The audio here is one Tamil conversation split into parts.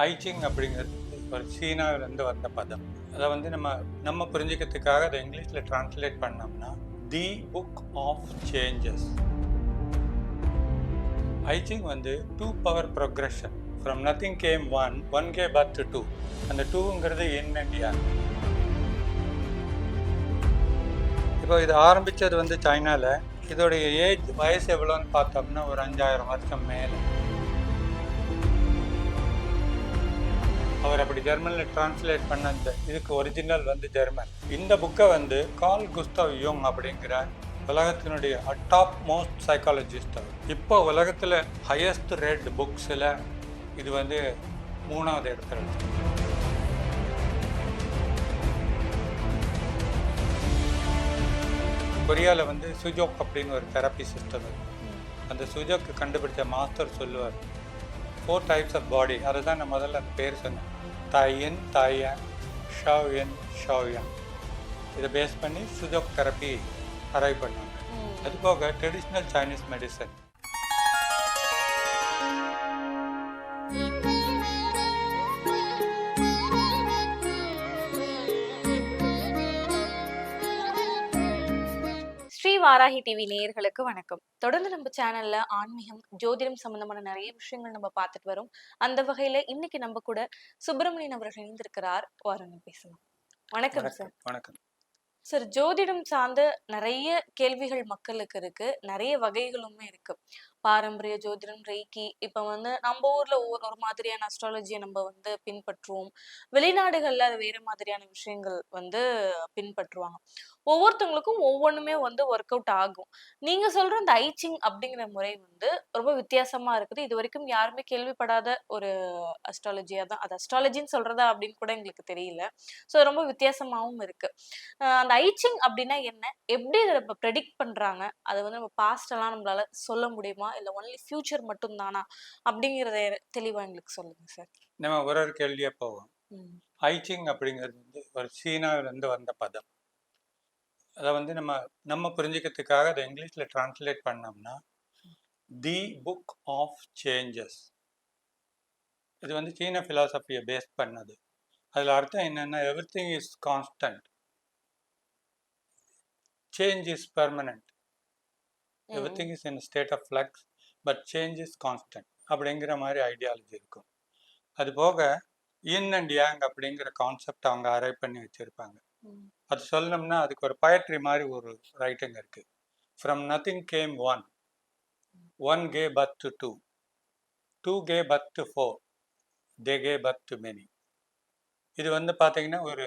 ஐச்சிங் அப்படிங்கிறது ஒரு சீனாவிலேருந்து வந்த பதம். அதை வந்து நம்ம புரிஞ்சுக்கிறதுக்காக அதை இங்கிலீஷில் டிரான்ஸ்லேட் பண்ணோம்னா தி புக் ஆஃப் சேஞ்சஸ். ஐச்சிங் வந்து 2 power progression. From nothing came one gave birth to 2. அந்த 2ங்கிறது இன் அண்ட் யாங். இப்போ இது ஆரம்பித்தது வந்து சைனாவில். இதோடைய வயசு எவ்வளோன்னு பார்த்தோம்னா ஒரு 5000 வருஷம் மேலே. அவர் அப்படி ஜெர்மனில் டிரான்ஸ்லேட் பண்ண இதுக்கு ஒரிஜினல் வந்து ஜெர்மன். இந்த புக்கை வந்து கார்ல் குஸ்டாவ் யூங் அப்படிங்கிற உலகத்தினுடைய டாப் மோஸ்ட் சைக்காலஜிஸ்ட் அவர். இப்போ உலகத்தில் ஹையஸ்ட் ரெட் புக்ஸில் இது வந்து 3வது இடத்துல இருக்கு. கொரியாவில் வந்து சுஜோக் அப்படின்னு ஒரு தெரப்பி சிஸ்டம் இருக்கு. அந்த சுஜோக்கு கண்டுபிடிச்ச மாஸ்டர் சொல்லுவார் 4 டைப்ஸ் ஆஃப் பாடி. அதை தான் நான் முதல்ல அந்த பேர் சொன்னேன். தாயின், தாயாங், ஷாவ்யன், ஷாவ்யாங். இதை பேஸ் பண்ணி சுஜோக் தெரப்பி அரைவ் பண்ணாங்க. அது போக traditional Chinese medicine. Shri Varahi TV நேயர்களுக்கு வணக்கம். தொடர்ந்து நம்ம சேனல்ல ஆன்மீகம், ஜோதிடம் சம்பந்தமான நிறைய விஷயங்கள் நம்ம பார்த்துட்டு வரோம். அந்த வகையில இன்னைக்கு நம்ம கூட சுப்பிரமணியன் அவர்கள் இணைந்திருக்கிறார். வாருங்க பேசலாம். வணக்கம் சார். வணக்கம் சார், ஜோதிடம் சார்ந்த நிறைய கேள்விகள் மக்களுக்கு இருக்கு. நிறைய வகைகளுமே இருக்கு. பாரம்பரிய ஜோதிடம், ரெய்கி. இப்ப வந்து நம்ம ஊர்ல ஒரு மாதிரியான அஸ்ட்ராலஜியை நம்ம வந்து பின்பற்றுவோம். வெளிநாடுகள்ல அது வேற மாதிரியான விஷயங்கள் வந்து பின்பற்றுவாங்க. ஒவ்வொருத்தவங்களுக்கும் ஒவ்வொன்றுமே வந்து ஒர்க் அவுட் ஆகும். நீங்க சொல்ற அந்த ஐச்சிங் அப்படிங்கிற முறை வந்து ரொம்ப வித்தியாசமா இருக்குது. இது வரைக்கும் யாருமே கேள்விப்படாத ஒரு அஸ்ட்ராலஜியா தான். அது அஸ்ட்ராலஜின்னு சொல்றதா அப்படின்னு கூட எங்களுக்கு தெரியல. ஸோ ரொம்ப வித்தியாசமாவும் இருக்கு. அந்த ஐச்சிங் அப்படின்னா என்ன? எப்படி இதை நம்ம ப்ரெடிக்ட் பண்றாங்க? அதை வந்து நம்ம பாஸ்ட் எல்லாம் நம்மளால சொல்ல முடியுமா? இல்ல ஒன்லி ஃபியூச்சர் மட்டும் தானா? அப்படிங்கிறத தெளிவா எங்களுக்கு சொல்லுங்க சார். நம்ம ஒரு கேள்வியா போவோம். ஐச்சிங் அப்படிங்கிறது வந்து ஒரு சீனாவிலேருந்து வந்த பதம். அதை வந்து நம்ம புரிஞ்சுக்கிறதுக்காக அதை இங்கிலீஷில் டிரான்ஸ்லேட் பண்ணோம்னா தி புக் ஆஃப் சேஞ்சஸ். இது வந்து சீன ஃபிலாசபியை பேஸ் பண்ணது. அதில் அர்த்தம் என்னென்னா everything is constant, change is permanent, everything is in state of flux but change is constant அப்படிங்கிற மாதிரி ஐடியாலஜி இருக்கும். அது போக இன் அண்ட் யாங் அப்படிங்கிற கான்செப்ட் அவங்க அரைவ் பண்ணி வச்சுருப்பாங்க. அது சொல்லணும்னா அதுக்கு ஒரு பயட்ரி மாதிரி ஒரு ரைட்டிங் இருக்குது. From nothing came one gave birth to 2, 2 gave birth to 4, they gave birth to many. இது வந்து பார்த்தீங்கன்னா ஒரு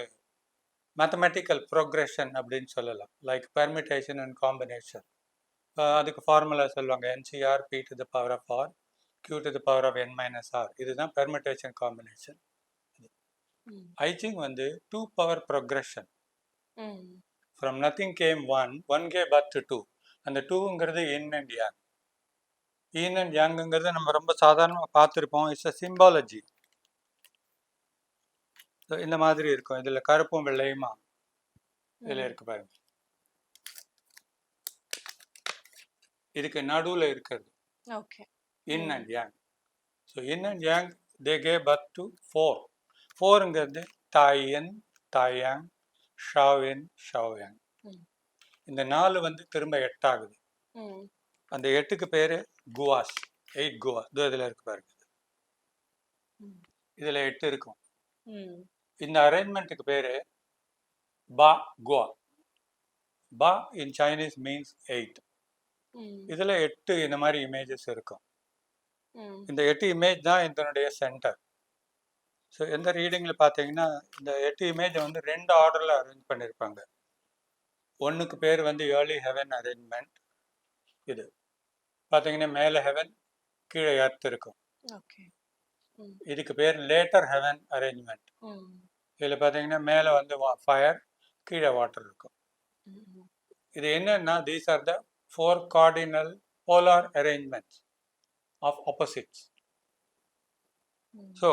மேத்தமெட்டிக்கல் ப்ரோக்ரெஷன் அப்படின்னு சொல்லலாம். Like permutation and combination. அதுக்கு ஃபார்முலா சொல்லுவாங்க. N c r p to the power of r q to the power of n minus r. இதுதான் பெர்மிட்டேஷன் காம்பினேஷன். ஐச்சிங் வந்து 2 power progression. From nothing came one gave birth to 2. அந்த 2ங்கிறது இன் அண்ட் யாங். இன் அண்ட் யாங்குங்கிறத நம்ம ரொம்ப சாதாரணமாக பார்த்துருப்போம். It's a symbology. இந்த மாதிரி இருக்கும். இதில் கருப்பும் வெள்ளையுமா இதில் இருக்கு பாருங்க. இதுக்கு நடுவில் இருக்கிறது yin and yang. So yin and yang they gave birth to 4. 4ங்கிறது தாயன், தாயாங், ஷாவின், ஷாவ்யாங். இந்த 4 வந்து திரும்ப 8 ஆகுது. அந்த 8க்கு பேர் குவாஸ். 8 குவா. இதில் இருக்கு பாருங்க. இதில் 8 இருக்கும். இந்த அரேஞ்ச்மெண்ட்டுக்கு பேர் பா குவா. பா இன் சைனீஸ் மீன்ஸ் 8. இதில் 8 இந்த மாதிரி இமேஜஸ் இருக்கும். இந்த 8 இமேஜ் தான் இதனுடைய சென்டர். ஸோ எந்த ரீடிங்கில் பார்த்தீங்கன்னா இந்த 8 இமேஜை வந்து 2 ஆர்டரில் அரேஞ்ச் பண்ணியிருப்பாங்க. ஒன்றுக்கு பேர் வந்து ஏர்லி ஹெவன் அரேஞ்ச்மெண்ட். இது பார்த்தீங்கன்னா மேலே ஹெவன், கீழே எர்த் இருக்கும். இதுக்கு பேர் லேட்டர் ஹெவன் அரேஞ்ச்மெண்ட். இதில் பார்த்தீங்கன்னா மேலே வந்து ஃபயர், கீழே வாட்டர் இருக்கும். இது என்னன்னா these are the 4 cardinal polar arrangements of opposites. So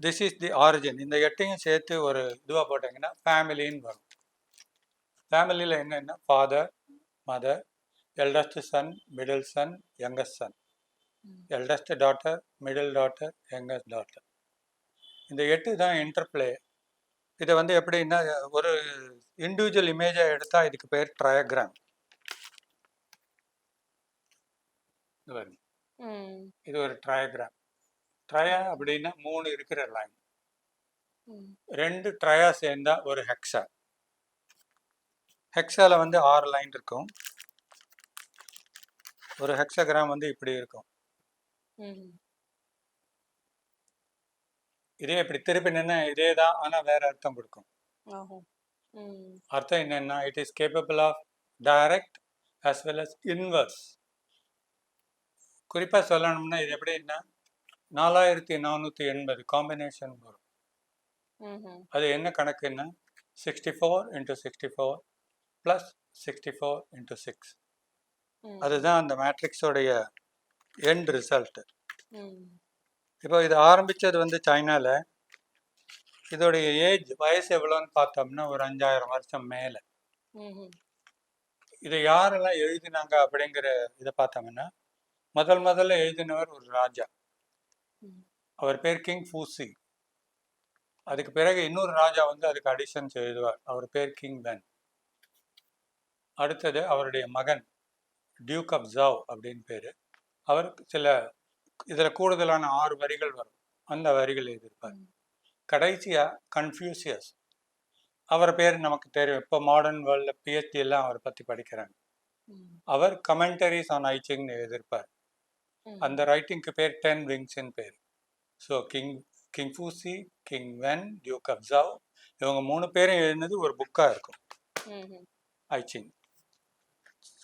this is the origin. இந்த 8யும் சேர்த்து ஒரு இதுவாக போட்டிங்கன்னா ஃபேமிலின்னு வரும். ஃபேமிலியில் என்னென்னா father, mother, eldest son, middle son, youngest son, eldest daughter, middle daughter, youngest daughter. இந்த 8 தான் இன்டர்ப்ளே. இதை வந்து எப்படின்னா ஒரு இண்டிவிஜுவல் இமேஜை எடுத்தா இதுக்கு பேர் ட்ரையாகிராம். ம். இது ஒரு ட்ரையாகிராம். ட்ரையா அப்படின்னா 3 இருக்கிற லைன். ம். 2 ட்ரையா சேர்ந்தா ஒரு ஹெக்ஸா. ஹெக்ஸால வந்து 6 லைன் இருக்கும். ஒரு ஹெக்ஸாகிராம் வந்து இப்படி இருக்கும். ம். இதே இப்படி திருப்பி நின்னா இதே தான், ஆனா வேற அர்த்தம் கொடுக்கும். ஓஹோ. ம். அர்த்தம் என்னன்னா it is capable of direct as well as inverse. குறிப்பா சொல்லணும்னா இது எப்படின்னா 4480 காம்பினேஷன் வரும். ம்ஹும். அது என்ன கணக்குன்னா 64 into 64 plus 64 into 6. ம். அதுதான் அந்த மேட்ரிக்ஸோடைய எண்ட் ரிசல்ட். ம். இப்போ இது ஆரம்பிச்சது வந்து சைனால. இதோடைய ஏஜ் வயசு எவ்வளோன்னு பார்த்தோம்னா ஒரு 5000 வருஷம் மேலே. ம்ஹும். இதை யாரெல்லாம் எழுதினாங்க அப்படிங்கிற இதை பார்த்தோம்னா முதல்ல எழுதினவர் ஒரு ராஜா. ம். அவர் பேர் கிங் ஃபூசி. அதுக்கு பிறகு இன்னொரு ராஜா வந்து அதுக்கு அடிஷன்ஸ் எழுதுவார். அவர் பேர் கிங் வென். அடுத்தது அவருடைய மகன் டியூக் ஆஃப் ஜாவ் அப்படின்னு பேர். அவர் சில இதில் கூடுதலான 6 வரிகள் வரும். அந்த வரிகள் எழுதியிருப்பார். ம். கடைசியாக கன்ஃபியூசியஸ். அவர் பேர் நமக்கு தெரியும். இப்போ மாடர்ன் வேர்ல்டில் பிஹெச்டி எல்லாம் அவரை பற்றி படிக்கிறாங்க. ம். அவர் கமெண்டரிஸ் ஆன் ஐ சிங்னு எழுதியிருப்பார். ம். அந்த ரைட்டிங்க்கு பேர் 10 விங்ஸ்ன்னு பேர். So king Fuxi, king Wen, duke of Zhou இவங்க 3 பேரும் எழுதினது ஒரு புக்காக இருக்கும். ம்ஹும். I Ching.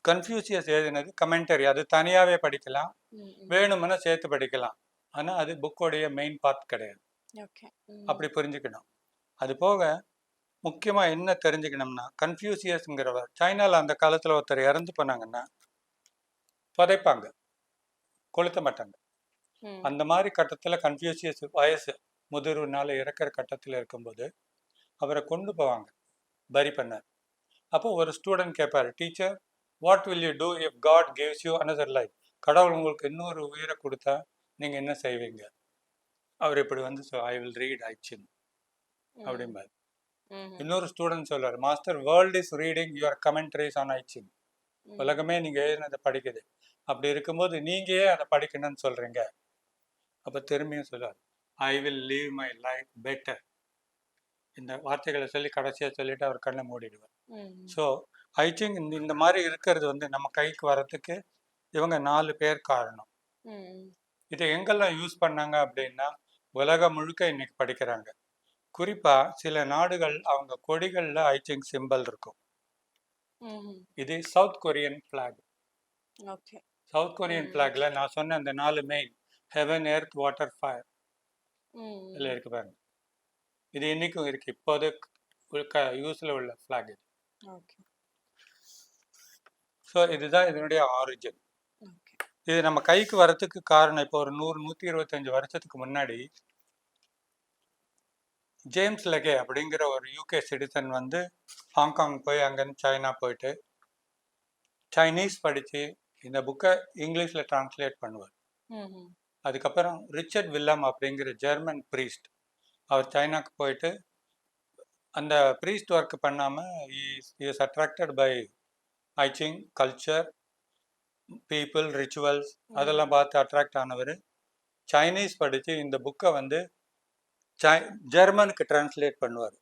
கன்ஃபியூசியஸ் எழுதினது கமெண்டரி. அது தனியாகவே படிக்கலாம், ம். ம். வேணும்னா சேர்த்து படிக்கலாம். ஆனால் அது புக்கோடைய மெயின் பார்ட் கிடையாது. ஓகே. ம். அப்படி புரிஞ்சுக்கணும். அது போக முக்கியமாக என்ன தெரிஞ்சுக்கணும்னா கன்ஃபியூசியஸ்ங்கிறவர் சைனாவில் அந்த காலத்தில் ஒருத்தர் இறந்து போனாங்கன்னா புதைப்பாங்க, கொளுத்த மாட்டாங்க. ம். அந்த மாதிரி கட்டத்தில் கன்ஃபியூசியஸ் வயசு முதிர்வுனால இறக்கிற கட்டத்தில் இருக்கும்போது அவரை கொண்டு போவாங்க பரி பண்ண. அப்போ ஒரு ஸ்டூடெண்ட் கேட்பார், teacher what will you do if God gives you another life? கடவுள் உங்களுக்கு இன்னொரு உயிரை கொடுத்தா நீங்கள் என்ன செய்வீங்க? அவர் இப்படி வந்து ஐ வில் ரீட் ஐ சிங் அப்படிம்பார். ம்ஹும். இன்னொரு ஸ்டூடெண்ட் சொல்றாரு, master world is reading your commentaries on I Singh. ம். உலகமே நீங்கள் எழுதினதை படிக்குது. அப்படி இருக்கும்போது நீங்கள் ஏன் அதை படிக்கணும்னு சொல்கிறீங்க? அப்போ திரும்பியும் சொல்லுவார், I will leave my life better. இந்த வார்த்தைகளை சொல்லி கடைசியாக சொல்லிட்டு அவர் கண்ணை மூடிடுவார். ம். ஸோ ஐ திங்க் இந்த மாதிரி இருக்கிறது வந்து நம்ம கைக்கு வரத்துக்கு இவங்க 4 பேர் காரணம். ம். இதை எங்கெல்லாம் யூஸ் பண்ணாங்க அப்படின்னா உலகம் முழுக்க இன்னைக்கு படிக்கிறாங்க. குறிப்பாக சில நாடுகள் அவங்க கொடிகளில் ஐ திங்க் சிம்பிள் இருக்கும். ம்ஹும். இது South Korean flag. Okay. South Korean ம். ஃப்ளாக்ல நான் சொன்ன அந்த 4 main heaven, earth, water, fire ம். இதில் இருக்கு பாருங்க. இது இன்னைக்கும் இருக்கு. இப்போது யூஸில் உள்ள ஃப்ளாக் இது. ஓகே. ஸோ இதுதான் இதனுடைய ஆரிஜின். ஓகே. இது நம்ம கைக்கு வரத்துக்கு காரணம் இப்போ ஒரு 125 வருஷத்துக்கு முன்னாடி ஜேம்ஸ் லெகே அப்படிங்கிற ஒரு யூகே சிட்டிசன் வந்து ஹாங்காங் போய் அங்கேருந்து சைனா போயிட்டு சைனீஸ் படித்து இந்த புக்கை இங்கிலீஷில் டிரான்ஸ்லேட் பண்ணுவார். ம்ஹும். அதுக்கப்புறம் ரிச்சர்ட் வில்லம் அப்படிங்கிற ஜெர்மன் ப்ரீஸ்ட் அவர் சைனாக்கு போயிட்டு அந்த ப்ரீஸ்ட் ஒர்க் பண்ணாமல் is attracted by I think culture, people, rituals அதெல்லாம் பார்த்து அட்ராக்ட் ஆனவர் சைனீஸ் படித்து இந்த புக்கை வந்து ஜெர்மனுக்கு டிரான்ஸ்லேட் பண்ணுவார்.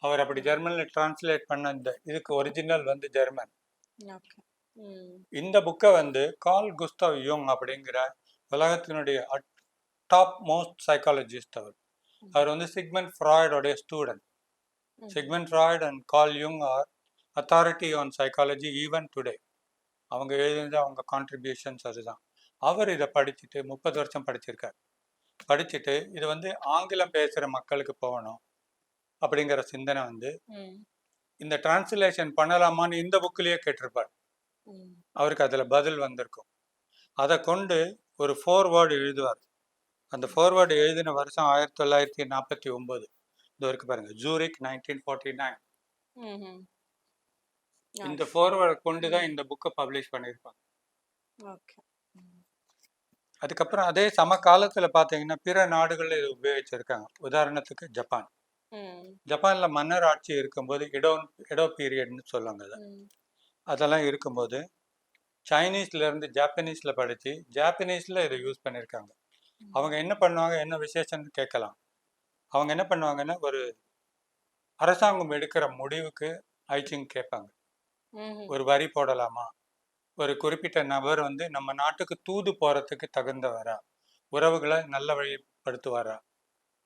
அவர் அப்படி ஜெர்மனில் டிரான்ஸ்லேட் பண்ண இந்த இதுக்கு ஒரிஜினல் வந்து ஜெர்மன். ஓகே. ம். இந்த புக்கை வந்து கார்ல் குஸ்டாவ் யூங் அப்படிங்கிற உலகத்தினுடைய டாப் மோஸ்ட் சைக்காலஜிஸ்ட் அவர் வந்து சிக்மண்ட் ஃப்ராய்டோடைய student. Sigmund Freud and Carl யூங் are authority on psychology even today. அவங்க எழுதினது அவங்க கான்ட்ரிபியூஷன்ஸ் அதுதான். அவர் இதை படிச்சுட்டு 30 வருஷம் படிச்சிருக்கார். படிச்சுட்டு இது வந்து ஆங்கிலம் பேசுகிற மக்களுக்கு போகணும் அப்படிங்கிற சிந்தனை வந்து ம். இந்த டிரான்ஸ்லேஷன் பண்ணலாமான்னு இந்த புக்கிலேயே கேட்டிருப்பார். ம். அவருக்கு அதில் பதில் வந்திருக்கும். அதை கொண்டு ஒரு ஃபோர்வேர்டு எழுதுவார். அந்த ஃபோர்வேர்டு எழுதின வருஷம் 1949. இது இருக்கு பாருங்க, ஜூரிக் 1949. ம்ஹும். இந்த ஃபோர்வேர்டை கொண்டு தான் இந்த புக்கை பப்ளிஷ் பண்ணியிருப்பாங்க. ஓகே. ம். அதுக்கப்புறம் அதே சமகாலத்துல பார்த்தீங்கன்னா, பிற நாடுகள்ல இத உபயோகிச்சிருக்காங்க. உதாரணத்துக்கு ஜப்பான். ம். ஜப்பான்ல மன்னர் ஆட்சி இருக்கும்போது எடோ பீரியட்ன்னு சொல்லுவாங்க அத. ம். அதெல்லாம் இருக்கும்போது, சைனீஸ்ல இருந்து ஜாப்பனீஸ்ல படிச்சு, ஜாப்பனீஸ்ல இத யூஸ் பண்ணியிருக்காங்க. அவங்க ம். என்ன பண்ணுவாங்க, என்ன விசேஷம்னு கேட்கலாம். அவங்க என்ன பண்ணுவாங்கன்னா, ஒரு அரசாங்கம் எடுக்கிற முடிவுக்கு ஐச்சிங் கேட்பாங்க. ம்ஹ்ம். ஒரு வரி போடலாமா? ஒரு குறிப்பிட்ட நபர் வந்து நம்ம நாட்டுக்கு தூது போறதுக்கு தகுந்தவரா? உறவுகள நல்ல வழிப்படுத்துவாரா?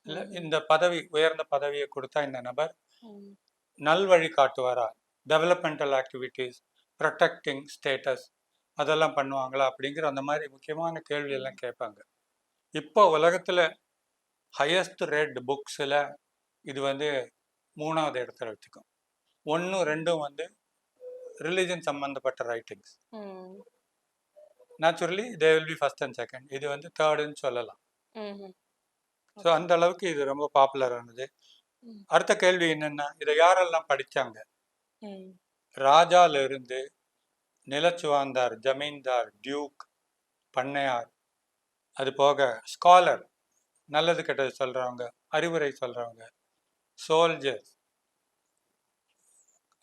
இல்ல ம்ஹ்ம். இந்த பதவி உயர்ந்த பதவிய குடுத்தா இந்த நபர் ம். நல்வழி காட்டுவாரா? டெவலப்மெண்டல் ஆக்டிவிட்டீஸ், புரொடெக்டிங் ஸ்டேட்டஸ் அதெல்லாம் பண்ணுவாங்களா? அப்படிங்கிற அந்த மாரி முக்கியமான கேள்வி ம். எல்லாம் கேட்பாங்க. இப்போ உலகத்துல ஹையஸ்ட் ரெட் புக்ஸ்ல இது வந்து 3வது இடத்துல வச்சுக்கும். 1, 2ம் வந்து ரிலிஜன் சம்பந்தப்பட்ட ரைட்டிங்ஸ். ம். Naturally they will be first and second. இது வந்து 3ர்டுன்னு சொல்லலாம். ம்ஹ்ம். So okay. அந்த அளவுக்கு இது ரொம்ப பாப்புலர் ஆனது. ம். அடுத்த கேள்வி என்னன்னா, இத யாரெல்லாம் படிச்சாங்க? ம். ராஜால இருந்து நிலச்சுவாந்தார், ஜமீன்தார், டியூக், பண்ணையார், அது போக ஸ்காலர், நல்லது கெட்டது சொல்றவங்க, அறிவுரை சொல்றவங்க, சோல்ஜர்ஸ்,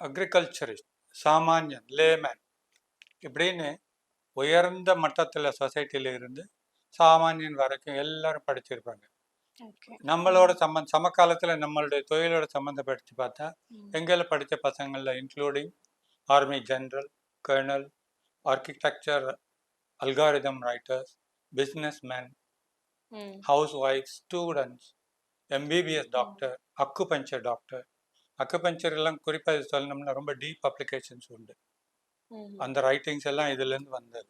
அக்ரிகல்ச்சரிஸ்ட், சாமானியன், லேமேன் இப்படின்னு உயர்ந்த மட்டத்துல சொசைட்டில இருந்து சாமானியன் வரைக்கும் எல்லாரும் படிச்சிருப்பாங்க. ஓகே. நம்மளோட ம். சமகாலத்துல நம்மளுடைய தொழிலோட சம்மந்தப்படுத்தி பார்த்தா, ம். எங்கள படிச்ச பசங்கள்ல including army general, colonel, architecture, algorithm writers, businessman, ம். ஹவுஸ் ஒய்ஃப், ஸ்டூடெண்ட்ஸ், எம்பிபிஎஸ் ம். Doctor, acupuncture doctor. அக்குபஞ்சர் எல்லாம் குறிப்பா இது சொல்லணும்னா ரொம்ப டீப் அப்ளிகேஷன்ஸ் உண்டு. ம்ஹ்ம். அந்த ரைட்டிங்ஸ் எல்லாம் இதுலேருந்து வந்தது.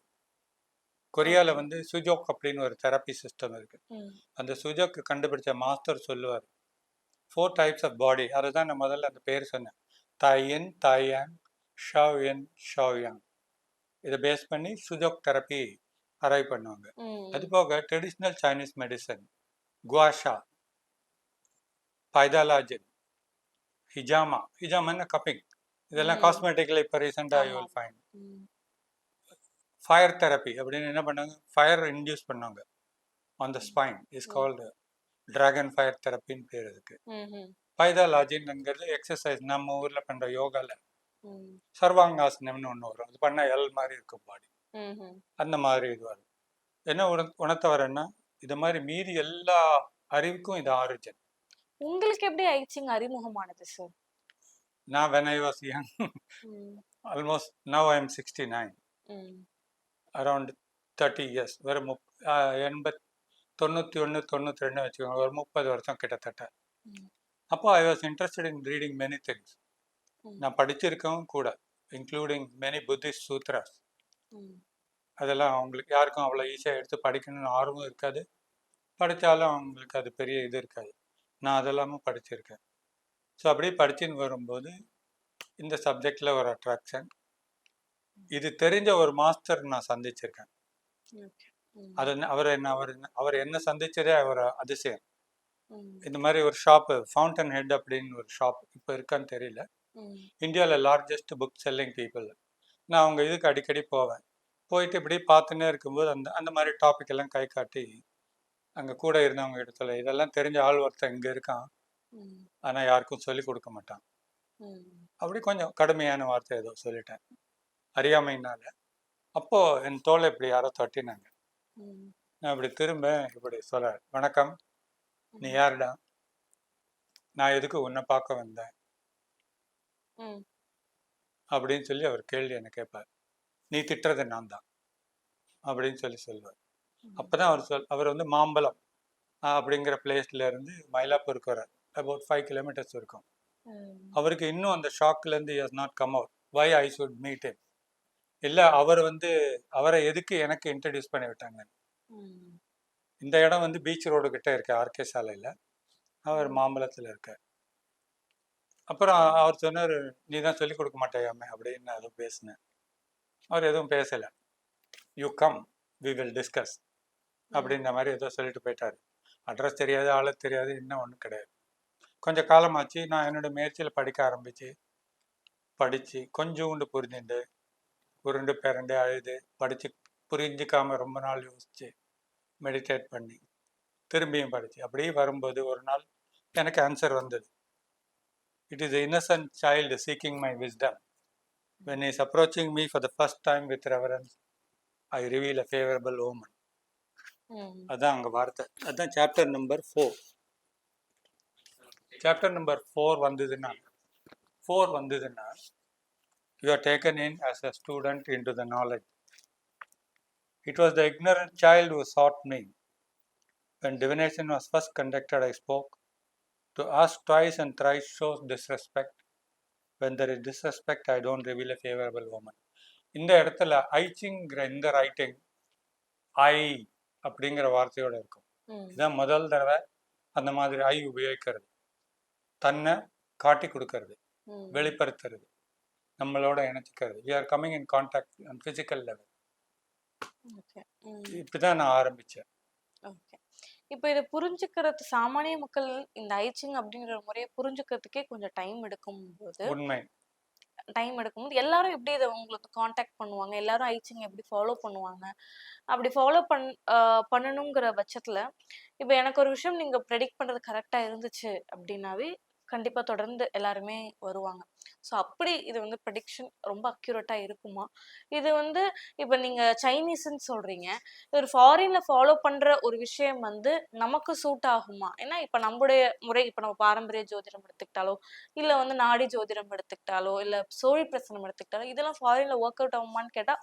கொரியால ஓகே. வந்து சுஜோக் அப்படின்னு ஒரு தெரப்பி சிஸ்டம் இருக்கு. ம். அந்த சுஜோக் கண்டுபிடிச்ச மாஸ்டர் சொல்லுவார், 4 டைப்ஸ் ஆஃப் பாடி. அதை தான் நான் முதல்ல அந்த பேர் சொன்னேன். தாயின், தாயாங், ஷாவ்யன், ஷாவ்யாங். இதை பேஸ் பண்ணி சுஜோக் தெரப்பி அரைவ் பண்ணுவாங்க. அது ம். போக ட்ரெடிஷ்னல் சைனீஸ் மெடிசன், குவாஷா, பைதாலாஜின், ஹிஜாமா. ஹிஜாமான்னா கப்பிங். இதெல்லாம் ம். காஸ்மெட்டிக்கில் இப்போ ரீசெண்டாக யூ ஆமா. Will find. ம். ஃபயர் தெரப்பி அப்படின்னு என்ன பண்ணாங்க, ஃபயர் இன்டியூஸ் பண்ணாங்க ஆன் த ஸ்பைன். இஸ் ம். கால்டு டிராகன் ஃபயர் தெரப்பின்னு பேர் அதுக்கு. ம்ஹ்ம். பைதாலாஜின்ங்கிறது எக்ஸசைஸ். நம்ம ஊரில் பண்ணுற யோகாவில் ம். சர்வாங்காசனம்னு ஒன்று வரும். அது பண்ணால் எல் மாதிரி இருக்கும் பாடி. ம்ஹ்ம். அந்த மாதிரி இது வரும். என்ன உணர்த்த வரேன்னா, இது மாதிரி மீதி எல்லா அறிவுக்கும் இது ஆரிஜின். உங்களுக்கு எப்படி ஐச்சிங் அறிமுகமானது சார்? நான் when I was young, ம். almost now I am 69, ம். around 30 years. வெறும் 91, 92 வச்சுக்கோங்க. ஒரு 30 வருஷம் கிட்டத்தட்ட. ம். அப்போ I was interested in reading many things. ம். நான் படிச்சிருக்கவும் கூட, இன்க்ளூடிங் மெனி புத்திஸ்ட் சூத்ராஸ். ம். அதெல்லாம் அவங்களுக்கு யாருக்கும் அவ்வளோ ஈஸியாக எடுத்து படிக்கணும்னு ஆர்வம் இருக்காது. படித்தாலும் அவங்களுக்கு அது பெரிய இது இருக்காது. நான் அதெல்லாமும் படிச்சிருக்கேன். ஸோ அப்படியே படிச்சுன்னு வரும்போது இந்த சப்ஜெக்டில் ஒரு அட்ராக்ஷன். இது தெரிஞ்ச ஒரு மாஸ்டர் நான் சந்திச்சிருக்கேன். ஓகே. ம். அது அவர் என்ன சந்திச்சதே ஒரு அதிசயம். ம். இந்த மாதிரி ஒரு ஷாப்பு, ஃபவுண்டன் ஹெட் அப்படின்னு ஒரு ஷாப் இப்போ இருக்கான்னு தெரியல. ம். இந்தியாவில் லார்ஜஸ்ட் புக் செல்லிங் பீப்புள். நான் அவங்க இதுக்கு அடிக்கடி போவேன். போயிட்டு இப்படி பார்த்துன்னே இருக்கும்போது அந்த அந்த மாதிரி டாபிக் எல்லாம் கை காட்டி அங்கே கூட இருந்தவங்க இடத்துல இதெல்லாம் தெரிஞ்ச ஆள் ஒருத்தன் இங்கே இருக்கான், ம். ஆனால் யாருக்கும் சொல்லிக் கொடுக்க மாட்டான். ம். அப்படி கொஞ்சம் கடுமையான வார்த்தை ஏதோ சொல்லிட்டேன் அறியாமைனால. அப்போ என் தோலை இப்படி யாரோ தட்டினாங்க. ம். நான் இப்படி திரும்ப இப்படி சொல்ல, வணக்கம், நீ ம். யாருடா? நான் எதுக்கு உன்னை பார்க்க வந்தேன் ம். அப்படின்னு சொல்லி அவர் கேள்வி என்ன கேட்பார். நீ திட்டுறது நான் தான் அப்படின்னு சொல்லி சொல்லுவார். ம். அப்பதான் அவர் வந்து மாம்பலம் அப்படிங்கிற பிளேஸ்ல இருந்து மயிலாப்பூருக்கு வர அபவுட் 5 கிலோமீட்டர்ஸ் இருக்கும். ம். அவருக்கு இன்னும் அந்த ஷாக்லேருந்து has not come out. Why I should meet him. இல்லை அவர் வந்து அவரை எதுக்கு எனக்கு இன்ட்ரடியூஸ் பண்ணி விட்டாங்க. ம். இந்த இடம் வந்து பீச் ரோடு கிட்ட இருக்கு, ஆர்கே சாலையில். அவர் ம். மாம்பலத்தில் இருக்கார். அப்புறம் அவர் சொன்னார், நீ தான் சொல்லிக் கொடுக்க மாட்டேயாமே அப்படின்னு நான் எதுவும் பேசினேன். அவர் எதுவும் பேசலை. You come, we will discuss ம். அப்படின்ற மாதிரி ஏதோ சொல்லிட்டு போயிட்டார். அட்ரஸ் தெரியாது, ஆளு தெரியாது, இன்னும் ஒன்றும் கிடையாது. கொஞ்சம் காலமாச்சு. நான் என்னோட முயற்சியில் படிக்க ஆரம்பித்து படித்து கொஞ்சோண்டு புரிஞ்சுண்டு உருண்டு பிறண்டு அழுது படித்து புரிஞ்சிக்காமல் ரொம்ப நாள் யோசிச்சு மெடிடேட் பண்ணி திரும்பியும் படிச்சு அப்படியே வரும்போது ஒரு நாள் எனக்கு ஆன்சர் வந்தது. It is Innocent child seeking my wisdom. when he is approaching me for the first time with reverence, I reveal a favorable omen. அதான் அங்கே வார்த்தை. அதுதான் சாப்டர் நம்பர் 4. சாப்டர் நம்பர் 4 வந்ததுன்னா you are taken in as a student into the knowledge. It was the ignorant child who sought me. When divination was first conducted, I spoke. To ask twice and thrice shows disrespect. When there is disrespect, I don't reveal a favorable omen. இந்த இடத்துல ஐச்சிங்கிற இந்த ரைட்டிங் ஐ அப்படிங்கிற வார்த்தையோட இருக்கும். இதுதான் முதல் தடவை அந்த மாதிரி ஐ உபயோகிக்கிறது. தன்னை காட்டி கொடுக்கறது, வெளிப்படுத்துறது, நம்மளோட இணைச்சிக்கிறது. we are coming in contact on physical level. இப்படிதான் நான் ஆரம்பிச்சேன். இப்போ இதை புரிஞ்சுக்கிறது சாமானிய மக்கள் இந்த ஐச்சிங் அப்படிங்கிற முறையை புரிஞ்சுக்கிறதுக்கே கொஞ்சம் டைம் எடுக்கும்போது உண்மை எல்லாரும் எப்படி இதை உங்களுக்கு காண்டாக்ட் பண்ணுவாங்க, எல்லாரும் ஐச்சிங் எப்படி ஃபாலோ பண்ணுவாங்க? அப்படி ஃபாலோ பண்ணணுங்கிற பட்சத்துல இப்போ எனக்கு ஒரு விஷயம் நீங்க ப்ரெடிக்ட் பண்றது கரெக்டா இருந்துச்சு அப்படின்னாவே கண்டிப்பா தொடர்ந்து எல்லாருமே வருவாங்க. ஸோ அப்படி இது வந்து ப்ரெடிக்ஷன் ரொம்ப அக்யூரேட்டா இருக்குமா? இது வந்து இப்போ நீங்க சைனீஸ்ன்னு சொல்றீங்க, ஒரு ஃபாரின்ல ஃபாலோ பண்ற ஒரு விஷயம் வந்து நமக்கு சூட் ஆகுமா? ஏன்னா இப்போ நம்முடைய முறை, இப்போ நம்ம பாரம்பரிய ஜோதிடம் எடுத்துக்கிட்டாலோ, இல்ல வந்து நாடி ஜோதிடம் எடுத்துக்கிட்டாலோ, இல்ல சோழி பிரசனம் எடுத்துக்கிட்டாலோ, இதெல்லாம் ஃபாரின்ல ஒர்க் அவுட் ஆகுமான்னு கேட்டா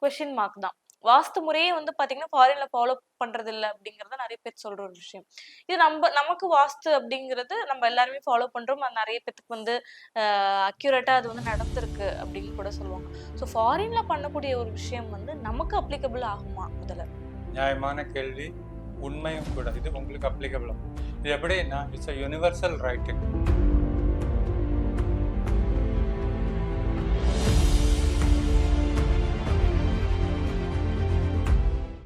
கொஸ்டின் மார்க் தான். வாஸ்து முறையே வந்து பாத்தீங்கன்னா ஃபாரின்ல ஃபாலோ பண்றது இல்லை அப்படிங்கறத நிறைய பேர் சொல்ற ஒரு விஷயம். இது நமக்கு வாஸ்து அப்படிங்கிறது நம்ம எல்லாருமே ஃபாலோ பண்றோம். அது நிறைய பேருக்கு வந்து அக்யூரேட்டா அது வந்து நடந்திருக்கு அப்படின்னு கூட சொல்லுவாங்க. ஸோ ஃபாரின்ல பண்ணக்கூடிய ஒரு விஷயம் வந்து நமக்கு அப்ளிகபிள் ஆகுமா? முதல்ல நியாயமான கேள்வி, உண்மையும் கூட. இது உங்களுக்கு அப்ளிகபிள். இது எப்படின்னா இட்ஸ் அ யூனிவர்சல் ரைட்டிங்.